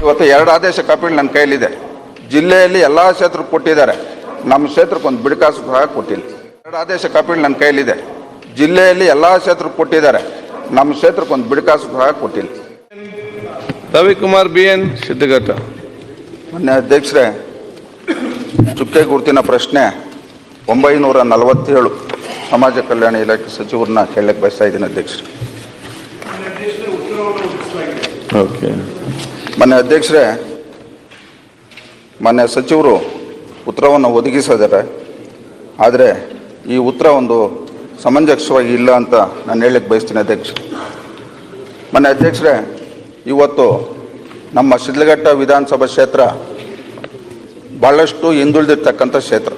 ಇವತ್ತು 2 ಆದೇಶ ಕಾಪಿಗಳು ನನ್ನ ಕೈಯಲ್ಲಿದೆ. ಜಿಲ್ಲೆಯಲ್ಲಿ ಎಲ್ಲ ಕ್ಷೇತ್ರಕ್ಕೆ ಕೊಟ್ಟಿದ್ದಾರೆ, ನಮ್ಮ ಕ್ಷೇತ್ರಕ್ಕೆ ಒಂದು ಬಿಡುಕಾಸು ಸಹ ಕೊಟ್ಟಿಲ್ಲ. 2 ಆದೇಶ ಕಾಪಿಗಳು ನನ್ನ ಕೈಯಲ್ಲಿದೆ. ಜಿಲ್ಲೆಯಲ್ಲಿ ಎಲ್ಲ ಕ್ಷೇತ್ರಕ್ಕೆ ಕೊಟ್ಟಿದ್ದಾರೆ, ನಮ್ಮ ಕ್ಷೇತ್ರಕ್ಕೆ ಒಂದು ಬಿಡುಕಾಸು ಸಹ ಕೊಟ್ಟಿಲ್ಲ. ರವಿಕುಮಾರ್ BN ಶಿಡ್ಡಘಟ್ಟ. ಮಾನ್ಯ ಅಧ್ಯಕ್ಷರೇ, ಚುಕ್ಕೆ ಗುರುತಿನ ಪ್ರಶ್ನೆ 947 ಸಮಾಜ ಕಲ್ಯಾಣ ಇಲಾಖೆ ಸಚಿವರನ್ನ ಕೇಳಕ್ಕೆ ಬಯಸ್ತಾ ಇದ್ದೀನಿ ಅಧ್ಯಕ್ಷರೇ. ಮಾನ್ಯ ಅಧ್ಯಕ್ಷರೇ, ಮಾನ್ಯ ಸಚಿವರು ಉತ್ತರವನ್ನು ಒದಗಿಸಿದ್ದಾರೆ. ಆದರೆ ಈ ಉತ್ತರ ಒಂದು ಸಮಂಜಸವಾಗಿ ಇಲ್ಲ ಅಂತ ನಾನು ಹೇಳಕ್ಕೆ ಬಯಸ್ತೀನಿ ಅಧ್ಯಕ್ಷ. ಮಾನ್ಯ ಅಧ್ಯಕ್ಷರೇ, ಇವತ್ತು ನಮ್ಮ ಶಿಡ್ಲಘಟ್ಟ ವಿಧಾನಸಭಾ ಕ್ಷೇತ್ರ ಭಾಳಷ್ಟು ಹಿಂದುಳಿದಿರ್ತಕ್ಕಂಥ ಕ್ಷೇತ್ರ.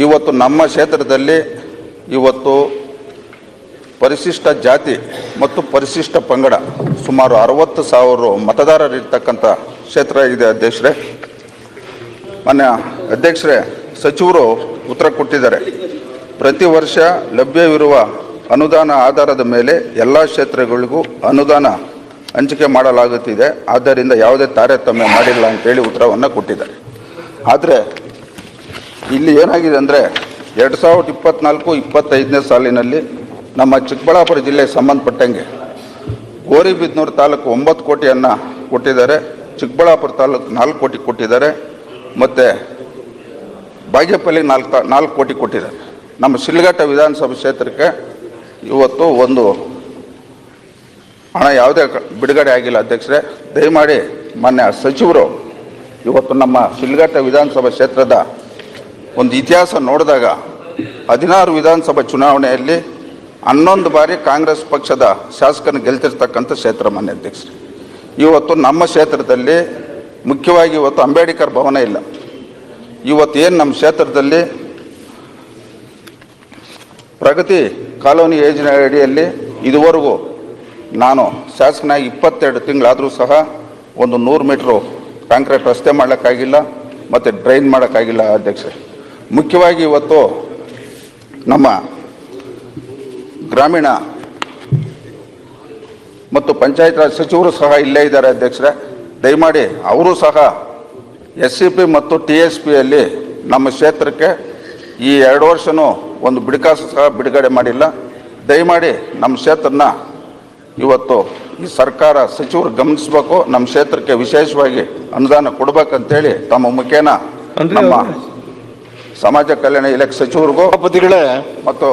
ಇವತ್ತು ನಮ್ಮ ಕ್ಷೇತ್ರದಲ್ಲಿ ಇವತ್ತು ಪರಿಶಿಷ್ಟ ಜಾತಿ ಮತ್ತು ಪರಿಶಿಷ್ಟ ಪಂಗಡ ಸುಮಾರು 60,000 ಮತದಾರರಿರ್ತಕ್ಕಂಥ ಕ್ಷೇತ್ರ ಇದೆ ಅಧ್ಯಕ್ಷರೇ. ಮಾನ್ಯ ಅಧ್ಯಕ್ಷರೇ, ಸಚಿವರು ಉತ್ತರ ಕೊಟ್ಟಿದ್ದಾರೆ. ಪ್ರತಿ ವರ್ಷ ಲಭ್ಯವಿರುವ ಅನುದಾನ ಆಧಾರದ ಮೇಲೆ ಎಲ್ಲ ಕ್ಷೇತ್ರಗಳಿಗೂ ಅನುದಾನ ಹಂಚಿಕೆ ಮಾಡಲಾಗುತ್ತಿದೆ, ಆದ್ದರಿಂದ ಯಾವುದೇ ತಾರತಮ್ಯ ಮಾಡಿಲ್ಲ ಅಂತೇಳಿ ಉತ್ತರವನ್ನು ಕೊಟ್ಟಿದ್ದಾರೆ. ಆದರೆ ಇಲ್ಲಿ ಏನಾಗಿದೆ ಅಂದರೆ 2024-25ನೇ ಸಾಲಿನಲ್ಲಿ ನಮ್ಮ ಚಿಕ್ಕಬಳ್ಳಾಪುರ ಜಿಲ್ಲೆಗೆ ಸಂಬಂಧಪಟ್ಟಂಗೆ ಗೋರಿಬಿದನೂರು ತಾಲೂಕು 9 ಕೋಟಿಯನ್ನು ಕೊಟ್ಟಿದ್ದಾರೆ, ಚಿಕ್ಕಬಳ್ಳಾಪುರ ತಾಲೂಕು 4 ಕೋಟಿ ಕೊಟ್ಟಿದ್ದಾರೆ, ಮತ್ತು ಬಾಗೇಪಲ್ಲಿಗೆ 4 ಕೋಟಿ ಕೊಟ್ಟಿದ್ದಾರೆ. ನಮ್ಮ ಶಿಡ್ಲಘಟ್ಟ ವಿಧಾನಸಭಾ ಕ್ಷೇತ್ರಕ್ಕೆ ಇವತ್ತು ಒಂದು ಹಣ ಯಾವುದೇ ಬಿಡುಗಡೆ ಆಗಿಲ್ಲ ಅಧ್ಯಕ್ಷರೇ. ದಯಮಾಡಿ ಮಾನ್ಯ ಸಚಿವರು ಇವತ್ತು ನಮ್ಮ ಶಿಡ್ಲಘಟ್ಟ ವಿಧಾನಸಭಾ ಕ್ಷೇತ್ರದ ಒಂದು ಇತಿಹಾಸ ನೋಡಿದಾಗ 16 ವಿಧಾನಸಭಾ ಚುನಾವಣೆಯಲ್ಲಿ 11 ಬಾರಿ ಕಾಂಗ್ರೆಸ್ ಪಕ್ಷದ ಶಾಸಕರನ್ನು ಗೆಲ್ತಿರ್ತಕ್ಕಂಥ ಕ್ಷೇತ್ರ ಮಾನ್ಯ ಅಧ್ಯಕ್ಷರೇ. ಇವತ್ತು ನಮ್ಮ ಕ್ಷೇತ್ರದಲ್ಲಿ ಮುಖ್ಯವಾಗಿ ಇವತ್ತು ಅಂಬೇಡ್ಕರ್ ಭವನ ಇಲ್ಲ. ಇವತ್ತು ಏನು ನಮ್ಮ ಕ್ಷೇತ್ರದಲ್ಲಿ ಪ್ರಗತಿ ಕಾಲೋನಿ ಯೋಜನೆ ಅಡಿಯಲ್ಲಿ ಇದುವರೆಗೂ ನಾನು ಶಾಸಕನಾಗಿ 22 ತಿಂಗಳಾದರೂ ಸಹ ಒಂದು 100 ಮೀಟ್ರು ಕಾಂಕ್ರೀಟ್ ರಸ್ತೆ ಮಾಡೋಕ್ಕಾಗಿಲ್ಲ ಮತ್ತು ಡ್ರೈನ್ ಮಾಡೋಕ್ಕಾಗಿಲ್ಲ ಅಧ್ಯಕ್ಷರೇ. ಮುಖ್ಯವಾಗಿ ಇವತ್ತು ನಮ್ಮ ಗ್ರಾಮೀಣ ಮತ್ತು ಪಂಚಾಯತ್ ರಾಜ್ ಸಚಿವರು ಸಹ ಇಲ್ಲೇ ಇದ್ದಾರೆ ಅಧ್ಯಕ್ಷರೇ. ದಯಮಾಡಿ ಅವರು ಸಹ SCP ಮತ್ತು TSPಯಲ್ಲಿ ನಮ್ಮ ಕ್ಷೇತ್ರಕ್ಕೆ ಈ 2 ವರ್ಷವೂ ಒಂದು ಬಿಡುಕಾಸು ಸಹ ಬಿಡುಗಡೆ ಮಾಡಿಲ್ಲ. ದಯಮಾಡಿ ನಮ್ಮ ಕ್ಷೇತ್ರನ ಇವತ್ತು ಈ ಸರ್ಕಾರ ಸಚಿವರು ಗಮನಿಸಬೇಕು, ನಮ್ಮ ಕ್ಷೇತ್ರಕ್ಕೆ ವಿಶೇಷವಾಗಿ ಅನುದಾನ ಕೊಡಬೇಕಂತೇಳಿ ತಮ್ಮ ಮುಖೇನ ನಮ್ಮ ಸಮಾಜ ಕಲ್ಯಾಣ ಇಲಾಖೆ ಸಚಿವರಿಗೂ ಮತ್ತು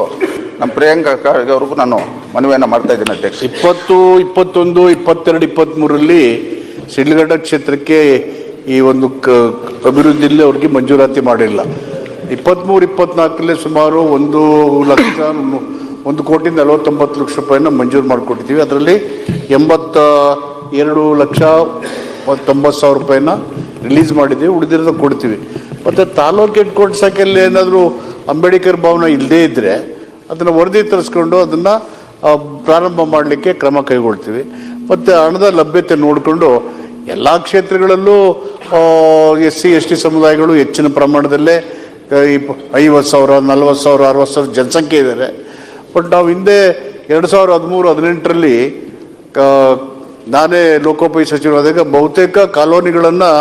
ನಮ್ಮ ಪ್ರಿಯಾಂಕಾ ಖರ್ಗೆ ಅವ್ರಿಗೂ ನಾನು ಮನವಿಯನ್ನು ಮಾಡ್ತಾ ಇದ್ದೀನಿ ಅಧ್ಯಕ್ಷ. 20, 21, 22, 23ರಲ್ಲಿ ಶಿಡ್ಲಘಟ್ಟ ಕ್ಷೇತ್ರಕ್ಕೆ ಈ ಒಂದು ಅಭಿವೃದ್ಧಿಯಲ್ಲಿ ಅವ್ರಿಗೆ ಮಂಜೂರಾತಿ ಮಾಡಿಲ್ಲ. 23, 24ರಲ್ಲಿ ಸುಮಾರು 1 ಕೋಟಿ 49 ಲಕ್ಷ ರೂಪಾಯಿನ ಮಂಜೂರು ಮಾಡಿಕೊಟ್ಟಿದ್ದೀವಿ. ಅದರಲ್ಲಿ 82 ಲಕ್ಷ 90,000 ರೂಪಾಯಿನ ರಿಲೀಸ್ ಮಾಡಿದ್ದೀವಿ, ಉಳಿದಿರೋದು ಕೊಡ್ತೀವಿ. ಮತ್ತು ತಾಲೂಕು ಹೆಡ್ ಕ್ವಾರ್ಟರ್ಸಲ್ಲಿ ಏನಾದರೂ ಅಂಬೇಡ್ಕರ್ ಭವನ ಇಲ್ಲದೇ ಇದ್ದರೆ ಅದನ್ನು ವರದಿ ತರಿಸ್ಕೊಂಡು ಅದನ್ನು ಪ್ರಾರಂಭ ಮಾಡಲಿಕ್ಕೆ ಕ್ರಮ ಕೈಗೊಳ್ತೀವಿ. ಮತ್ತು ಹಣದ ಲಭ್ಯತೆ ನೋಡಿಕೊಂಡು ಎಲ್ಲ ಕ್ಷೇತ್ರಗಳಲ್ಲೂ SC ST ಸಮುದಾಯಗಳು ಹೆಚ್ಚಿನ ಪ್ರಮಾಣದಲ್ಲೇ 50,000, 40,000, 60,000 ಜನಸಂಖ್ಯೆ ಇದ್ದಾರೆ. ಬಟ್ ನಾವು ಹಿಂದೆ 2013-18ರಲ್ಲಿ ನಾನೇ ಲೋಕೋಪಯೋಗಿ ಸಚಿವರಾದಾಗ ಬಹುತೇಕ ಕಾಲೋನಿಗಳನ್ನು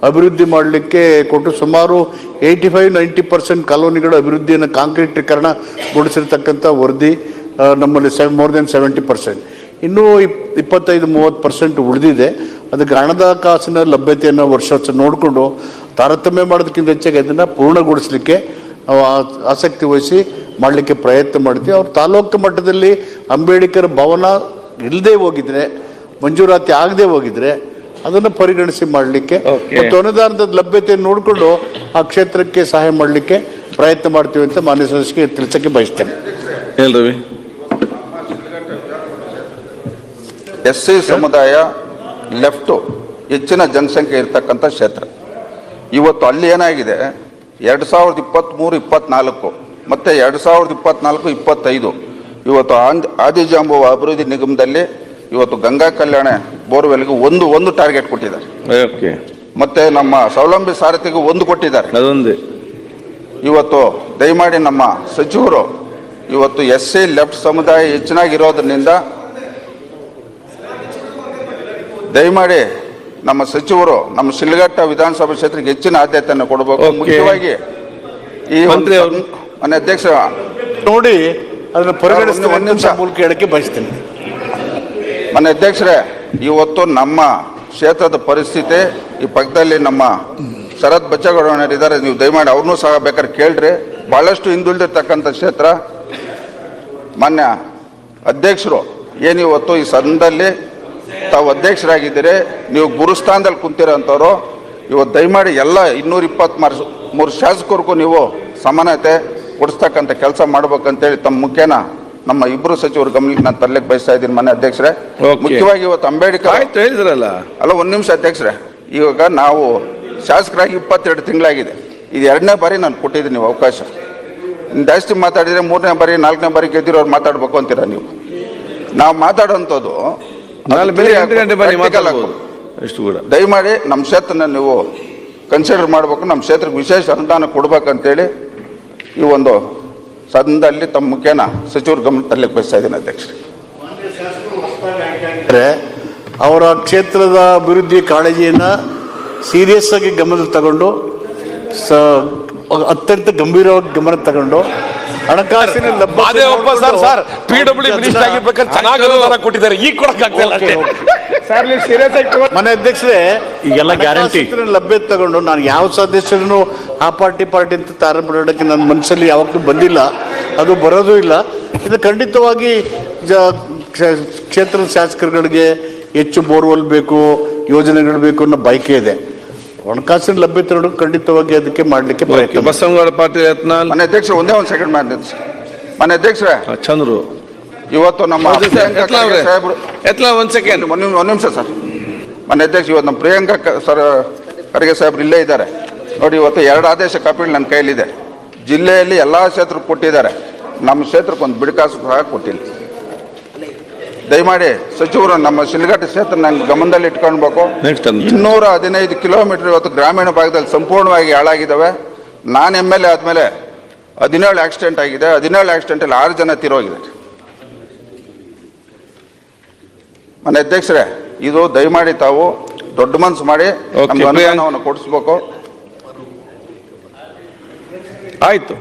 ಅಭಿವೃದ್ಧಿ ಮಾಡಲಿಕ್ಕೆ ಕೊಟ್ಟು ಸುಮಾರು 85-90% ಕಾಲೋನಿಗಳ ಅಭಿವೃದ್ಧಿಯನ್ನು ಕಾಂಕ್ರೀಟೀಕರಣಗೊಳಿಸಿರ್ತಕ್ಕಂಥ ವರದಿ ನಮ್ಮಲ್ಲಿ ಮೋರ್ ದೆನ್ 70%. ಇನ್ನೂ 25-30% ಉಳಿದಿದೆ. ಅದಕ್ಕೆ ಹಣದ ಕಾಸಿನ ಲಭ್ಯತೆಯನ್ನು ವರ್ಷ ನೋಡಿಕೊಂಡು ತಾರತಮ್ಯ ಮಾಡೋದಕ್ಕಿಂತ ಹೆಚ್ಚಾಗಿ ಅದನ್ನು ಪೂರ್ಣಗೊಳಿಸಲಿಕ್ಕೆ ನಾವು ಆಸಕ್ತಿ ವಹಿಸಿ ಮಾಡಲಿಕ್ಕೆ ಪ್ರಯತ್ನ ಮಾಡ್ತೀವಿ. ಅವ್ರು ತಾಲೂಕು ಮಟ್ಟದಲ್ಲಿ ಅಂಬೇಡ್ಕರ್ ಭವನ ಇಲ್ಲದೆ ಹೋಗಿದ್ರೆ, ಮಂಜೂರಾತಿ ಆಗದೆ ಹೋಗಿದ್ರೆ ಅದನ್ನು ಪರಿಗಣಿಸಿ ಮಾಡಲಿಕ್ಕೆ ಮತ್ತು ಅನುದಾನದ ಲಭ್ಯತೆಯನ್ನು ನೋಡಿಕೊಂಡು ಆ ಕ್ಷೇತ್ರಕ್ಕೆ ಸಹಾಯ ಮಾಡಲಿಕ್ಕೆ ಪ್ರಯತ್ನ ಮಾಡ್ತೀವಿ ಅಂತ ಮಾನ್ಯ ಸದಸ್ಯರಿಗೆ ತಿಳಿಸಕ್ಕೆ ಬಯಸ್ತೇನೆ. ಹೇಳ್ರಿ. SC ಸಮುದಾಯ ಲೆಫ್ಟು ಹೆಚ್ಚಿನ ಜನಸಂಖ್ಯೆ ಇರ್ತಕ್ಕಂಥ ಕ್ಷೇತ್ರ. ಇವತ್ತು ಅಲ್ಲಿ ಏನಾಗಿದೆ 2023-24 ಮತ್ತು 2024-25 ಇವತ್ತು ಆದಿಜಾಂಬುವ ಅಭಿವೃದ್ಧಿ ನಿಗಮದಲ್ಲಿ ಇವತ್ತು ಗಂಗಾ ಕಲ್ಯಾಣ ಬೋರ್ವೆಲ್ಗೆ ಒಂದು ಟಾರ್ಗೆಟ್ ಕೊಟ್ಟಿದ್ದಾರೆ. ಮತ್ತೆ ನಮ್ಮ ಸ್ವಾವಲಂಬಿ ಸಾರಥಿಗೂ 1 ಕೊಟ್ಟಿದ್ದಾರೆ. ಇವತ್ತು ದಯಮಾಡಿ ನಮ್ಮ ಸಚಿವರು ಇವತ್ತು SC ಲೆಫ್ಟ್ ಸಮುದಾಯ ಹೆಚ್ಚಿನಾಗಿರೋದ್ರಿಂದ ದಯಮಾಡಿ ನಮ್ಮ ಸಚಿವರು ನಮ್ಮ ಶಿಲ್ಘಟ್ಟ ವಿಧಾನಸಭಾ ಕ್ಷೇತ್ರಕ್ಕೆ ಹೆಚ್ಚಿನ ಆದ್ಯತೆಯನ್ನು ಕೊಡಬೇಕು. Okay. ಮುಖ್ಯವಾಗಿ ಈ ಮಂತ್ರಿ ಅವರು. ಮಾನ್ಯ ಅಧ್ಯಕ್ಷ ನೋಡಿ ಅದನ್ನ ಪರಿಗಣಿಸ್ತೀನಿ. ಒಂದು ನಿಮಿಷ. ಮೂಲಕ ಹೇಳಕ್ಕೆ ಬಯಸ್ತೇನೆ. ಮಾನ್ಯ ಅಧ್ಯಕ್ಷರೇ, ಇವತ್ತು ನಮ್ಮ ಕ್ಷೇತ್ರದ ಪರಿಸ್ಥಿತಿ ಈ ಪಕ್ಕದಲ್ಲಿ ನಮ್ಮ ಶರತ್ ಬಚ್ಚೇಗೌಡರಿದ್ದಾರೆ, ನೀವು ದಯಮಾಡಿ ಅವ್ರನ್ನೂ ಸಹ ಬೇಕಾದ್ರೆ ಕೇಳ್ರಿ. ಬಹಳಷ್ಟು ಹಿಂದುಳಿದಿರ್ತಕ್ಕಂಥ ಕ್ಷೇತ್ರ. ಮಾನ್ಯ ಅಧ್ಯಕ್ಷರು ಏನಿವತ್ತು ಈ ಸದನದಲ್ಲಿ ತಾವು ಅಧ್ಯಕ್ಷರಾಗಿದ್ದೀರಿ, ನೀವು ಗುರುಸ್ಥಾನದಲ್ಲಿ ಕುಂತಿರೋಂಥವ್ರು, ಇವತ್ತು ದಯಮಾಡಿ ಎಲ್ಲ 223 ಶಾಸಕರಿಗೂ ನೀವು ಸಮಾನತೆ ಕೊಡಿಸ್ತಕ್ಕಂಥ ಕೆಲಸ ಮಾಡ್ಬೇಕಂತೇಳಿ ತಮ್ಮ ಮುಖ್ಯನ ನಮ್ಮ ಇಬ್ಬರು ಸಚಿವರು ಗಮನಕ್ಕೆ ನಾನು ತರಲಿಕ್ಕೆ ಬಯಸ್ತಾ ಇದ್ದೀನಿ ಮಾನ್ಯ ಅಧ್ಯಕ್ಷರೇ. Okay. ಮುಖ್ಯವಾಗಿ ಇವತ್ತು ಅಂಬೇಡ್ಕರ್ ಆಯ್ತು ಹೇಳಿದ್ರಲ್ಲ. ಅಲ್ಲ, ಒಂದು ನಿಮಿಷ ಅಧ್ಯಕ್ಷರೇ. ಇವಾಗ ನಾವು ಶಾಸಕರಾಗಿ 22 ತಿಂಗಳಾಗಿದೆ. ಇದು 2ನೇ ಬಾರಿ ನಾನು ಕೊಟ್ಟಿದ್ದೀನಿ ನೀವು ಅವಕಾಶ. ಜಾಸ್ತಿ ಮಾತಾಡಿದರೆ 3ನೇ ಬಾರಿ 4ನೇ ಬಾರಿ ಗೆದ್ದಿರೋರು ಮಾತಾಡ್ಬೇಕು ಅಂತೀರ ನೀವು. ನಾವು ಮಾತಾಡೋಂಥದ್ದು ನಾಳೆ ಬೆಳಿಗ್ಗೆ 8 ಗಂಟೆ ಬನ್ನಿ practical ಮಾತಾಡ್ಬೋದು. ಅಷ್ಟು ಕೂಡ ದಯಮಾಡಿ ನಮ್ಮ ಕ್ಷೇತ್ರನ ನೀವು ಕನ್ಸಿಡರ್ ಮಾಡಬೇಕು, ನಮ್ಮ ಕ್ಷೇತ್ರಕ್ಕೆ ವಿಶೇಷ ಅನುದಾನ ಕೊಡ್ಬೇಕಂತೇಳಿ ಈ ಒಂದು ಸದನದಲ್ಲಿ ತಮ್ಮ ಮುಖ್ಯನ ಸಚಿವರು ಗಮನ ತರಲಿಕ್ಕೆ ಬಯಸ್ತಾ ಇದ್ದೀನಿ ಅಧ್ಯಕ್ಷರೇ. ಅವರ ಕ್ಷೇತ್ರದ ಅಭಿವೃದ್ಧಿ ಕಾಳಜಿಯನ್ನ ಸೀರಿಯಸ್ ಆಗಿ ಗಮನ ತಗೊಂಡು ಅತ್ಯಂತ ಗಂಭೀರವಾಗಿ ಗಮನ ತಗೊಂಡು ಹಣಕಾಸಿನ ಸರ್ PWD ಮಿನಿಸ್ಟರ್ ಆಗಿರ್ಬೇಕಾದ್ರೆ ಚೆನ್ನಾಗಿ ಅನುದಾನ ಕೊಟ್ಟಿದ್ದಾರೆ, ಈಗ ಕೊಡಕ್ಕಾಗ್ತಿಲ್ಲ ಅಷ್ಟೇ. ಮನೆ ಅಧ್ಯಕ್ಷರೇ, ಈಗೆಲ್ಲ ಗ್ಯಾರಂಟಿ ಲಭ್ಯತೆ ತಗೊಂಡು ನಾನು ಯಾವ ಸದಸ್ಯರನ್ನು ಆ ಪಾರ್ಟಿ ಅಂತ ತಾರ ಮಾಡೋದಕ್ಕೆ ನನ್ನ ಮನಸ್ಸಲ್ಲಿ ಯಾವತ್ತೂ ಬಂದಿಲ್ಲ, ಅದು ಬರೋದು ಇಲ್ಲ. ಇದು ಖಂಡಿತವಾಗಿ ಕ್ಷೇತ್ರದ ಶಾಸಕರುಗಳಿಗೆ ಹೆಚ್ಚು ಬೋರ್ವೆಲ್ ಬೇಕು, ಯೋಜನೆಗಳು ಬೇಕು ಅನ್ನೋ ಬಯಕೆ ಇದೆ. ಹಣಕಾಸಿನ ಲಭ್ಯತೆ ನೋಡೋದು ಖಂಡಿತವಾಗಿ ಅದಕ್ಕೆ ಮಾಡಲಿಕ್ಕೆ ಪ್ರಯತ್ನ. ಬಸವನಗೌಡ ಪಾಟೀಲ್ ಯತ್ನಾಳ್. ಮನೆ ಅಧ್ಯಕ್ಷ ಒಂದೇ ಒಂದು ಸೆಕೆಂಡ್ ಮನೆ ಅಧ್ಯಕ್ಷರೇ, ಚಂದ್ರು ಇವತ್ತು ನಮ್ಮ ಸಾಹೇಬ್ರು ಒಂದ್ ಸೆಕೆಂಡ್. ಒಂದು ನಿಮಿಷ ಸರ್. ಮನೆ ಅಧ್ಯಕ್ಷ, ಇವತ್ತು ನಮ್ಮ ಪ್ರಿಯಾಂಕಾ ಖರ್ಗೆ ಸಾಹೇಬ್ರು ಇಲ್ಲೇ ಇದ್ದಾರೆ ನೋಡಿ. ಇವತ್ತು 2 ಆದೇಶ ಕಾಪಿಗಳು ನನ್ನ ಕೈಲಿದೆ. ಜಿಲ್ಲೆಯಲ್ಲಿ ಎಲ್ಲ ಕ್ಷೇತ್ರಕ್ಕೆ ಕೊಟ್ಟಿದ್ದಾರೆ, ನಮ್ಮ ಕ್ಷೇತ್ರಕ್ಕೆ ಒಂದು ಬಿಡಿಕಾಸು ಸಹ ಕೊಟ್ಟಿಲ್ಲ. ದಯಮಾಡಿ ಸಚಿವರು ನಮ್ಮ ಶಿಲ್ಘಟ್ಟ ಕ್ಷೇತ್ರ ನಂಗೆ ಗಮನದಲ್ಲಿ ಇಟ್ಕೊಳ್ಬೇಕು. 215 ಕಿಲೋಮೀಟರ್ ಇವತ್ತು ಗ್ರಾಮೀಣ ಭಾಗದಲ್ಲಿ ಸಂಪೂರ್ಣವಾಗಿ ಹಾಳಾಗಿದ್ದಾವೆ. ನಾನು MLA ಆದಮೇಲೆ 17 ಆಕ್ಸಿಡೆಂಟ್ ಆಗಿದೆ. 17 ಆಕ್ಸಿಡೆಂಟಲ್ಲಿ 6 ಜನ ತೀರೋಗಿದ್ದಾರೆ. ಮನೆ ಅಧ್ಯಕ್ಷರೇ, ಇದು ದಯಮಾಡಿ ತಾವು ದೊಡ್ಡ ಮನಸ್ಸು ಮಾಡಿ ನಮ್ಗೆ ಅನುದಾನವನ್ನು ಕೊಡಿಸ್ಬೇಕು. ಆಯ್ತು.